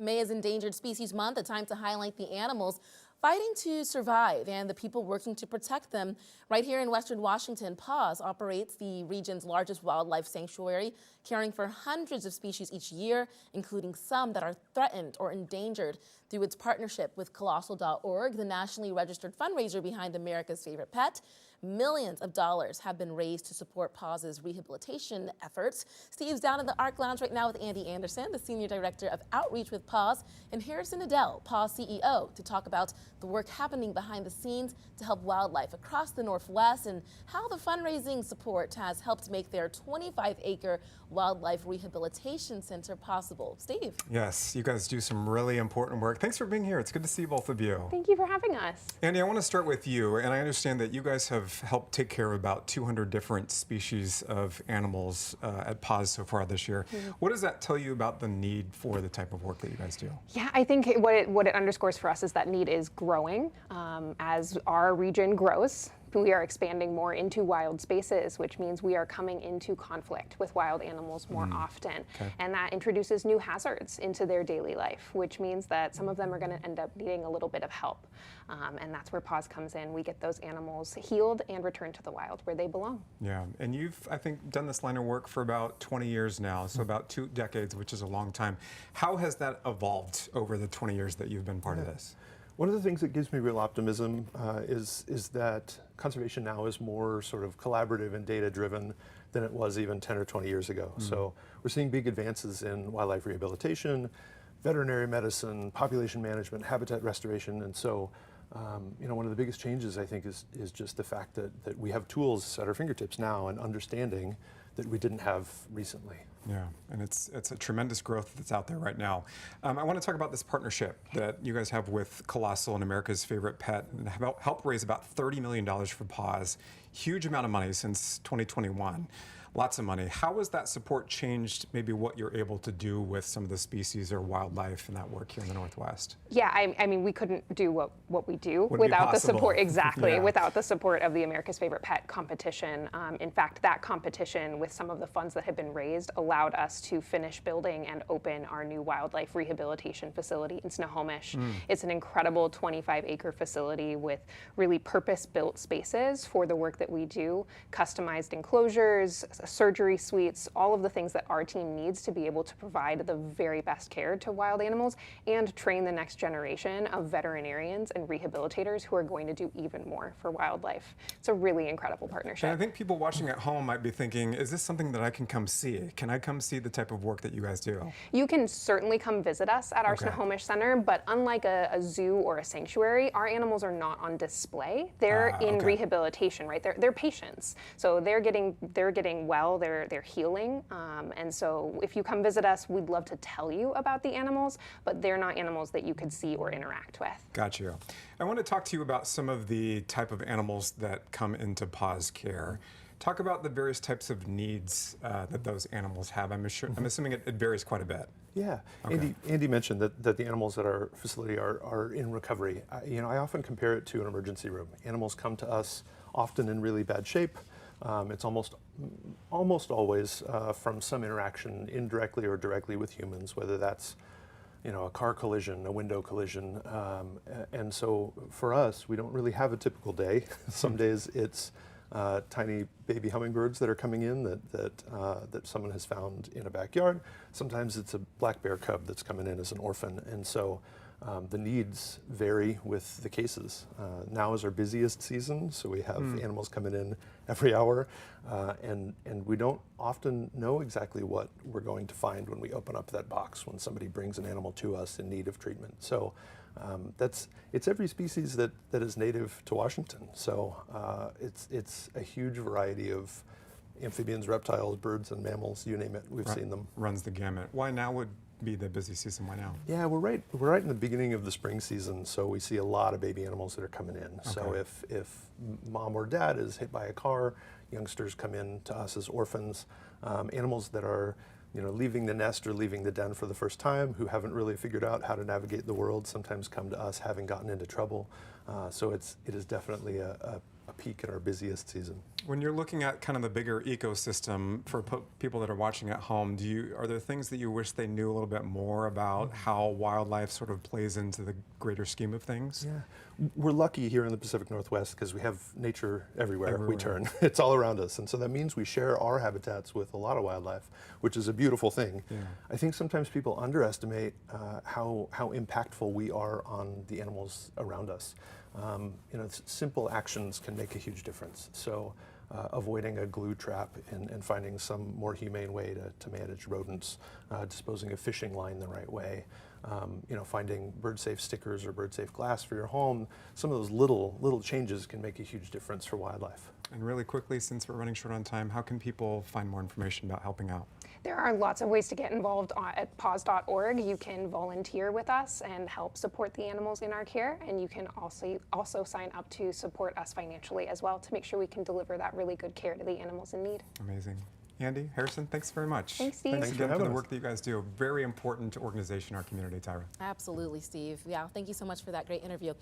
May is Endangered Species Month, a time to highlight the animals fighting to survive and the people working to protect them. Right here in Western Washington, PAWS operates the region's largest wildlife sanctuary, caring for hundreds of species each year, including some that are threatened or endangered. Through its partnership with Colossal.org, the nationally registered fundraiser behind America's favorite pet, millions of dollars have been raised to support PAWS's rehabilitation efforts. Steve's down in the Arc Lounge right now with Andi Anderson, the Senior Director of Outreach with PAWS, and Harrison Edell, PAWS CEO, to talk about the work happening behind the scenes to help wildlife across the Northwest and how the fundraising support has helped make their 25-acre wildlife rehabilitation center possible. Steve. Yes, you guys do some really important work. Thanks for being here. It's good to see both of you. Thank you for having us. Andi, I want to start with you, and I understand that you guys have helped take care of about 200 different species of animals at PAWS so far this year. What does that tell you about the need for the type of work that you guys do? Yeah, I think what it underscores for us is that need is growing as our region grows. We are expanding more into wild spaces, which means we are coming into conflict with wild animals more often. Okay. And that introduces new hazards into their daily life, which means that some of them are going to end up needing a little bit of help. And that's where PAWS comes in. We get those animals healed and returned to the wild where they belong. Yeah, and you've, I think, done this line of work for about 20 years now, so about 2 decades, which is a long time. How has that evolved over the 20 years that you've been part of this? One of the things that gives me real optimism is that conservation now is more sort of collaborative and data-driven than it was even 10 or 20 years ago. So we're seeing big advances in wildlife rehabilitation, veterinary medicine, population management, habitat restoration, and so you know, one of the biggest changes I think is just the fact that we have tools at our fingertips now and understanding that we didn't have recently. Yeah, and it's a tremendous growth that's out there right now. I want to talk about this partnership that you guys have with Colossal and America's Favorite Pet, and help raise about $30 million for PAWS. Huge amount of money since 2021. Lots of money. How has that support changed maybe what you're able to do with some of the species or wildlife in that work here in the Northwest? Yeah, I mean, we couldn't do what we do Wouldn't without the support, exactly, without the support of the America's Favorite Pet competition. In fact, that competition with some of the funds that had been raised allowed us to finish building and open our new wildlife rehabilitation facility in Snohomish. It's an incredible 25-acre facility with really purpose-built spaces for the work that we do, customized enclosures, surgery suites, all of the things that our team needs to be able to provide the very best care to wild animals and train the next generation of veterinarians and rehabilitators who are going to do even more for wildlife. It's a really incredible partnership. And I think people watching at home might be thinking, is this something that I can come see? Can I come see the type of work that you guys do? You can certainly come visit us at our Snohomish Center, but unlike a zoo or a sanctuary, our animals are not on display. They're in rehabilitation, right? They're patients. So they're getting well, they're healing, and so if you come visit us, we'd love to tell you about the animals, but they're not animals that you could see or interact with. Got you. I want to talk to you about some of the type of animals that come into PAWS care. Talk about the various types of needs that those animals have. I'm assuming it varies quite a bit. Yeah, Okay. Andi mentioned that the animals at our facility are in recovery. You know, I often compare it to an emergency room. Animals come to us often in really bad shape. It's almost always from some interaction indirectly or directly with humans, whether that's, you know, a car collision, a window collision. And so for us, we don't really have a typical day. Some days it's tiny baby hummingbirds that are coming in that someone has found in a backyard. Sometimes it's a black bear cub that's coming in as an orphan. And so the needs vary with the cases. Now is our busiest season, so we have animals coming in every hour, and we don't often know exactly what we're going to find when we open up that box when somebody brings an animal to us in need of treatment. So it's every species that is native to Washington. So it's a huge variety of amphibians, reptiles, birds, and mammals. You name it, we've seen them. Runs the gamut. Why now would be the busy season? Why now? Yeah, we're right in the beginning of the spring season, so we see a lot of baby animals that are coming in. Okay. So if mom or dad is hit by a car, youngsters come in to us as orphans. Animals that are, you know, leaving the nest or leaving the den for the first time, who haven't really figured out how to navigate the world, sometimes come to us having gotten into trouble. So it is definitely a a peak in our busiest season. When you're looking at kind of the bigger ecosystem for people that are watching at home, are there things that you wish they knew a little bit more about how wildlife sort of plays into the greater scheme of things? Yeah, we're lucky here in the Pacific Northwest because we have nature everywhere we Everywhere. turn. It's all around us, and so that means we share our habitats with a lot of wildlife, which is a beautiful thing. Yeah. I think sometimes people underestimate how impactful we are on the animals around us. Simple actions can make a huge difference. So avoiding a glue trap and finding some more humane way to manage rodents, disposing of fishing line the right way, finding bird-safe stickers or bird-safe glass for your home. Some of those little changes can make a huge difference for wildlife. And really quickly, since we're running short on time, how can people find more information about helping out? There are lots of ways to get involved at paws.org. You can volunteer with us and help support the animals in our care, and you can also sign up to support us financially as well to make sure we can deliver that really good care to the animals in need. Amazing. Andi, Harrison, thanks very much. Thanks, Steve. Thanks Thanks for again for having the us. work that you guys do. A very important organization in our community, Tyra. Absolutely, Steve. Yeah, thank you so much for that great interview.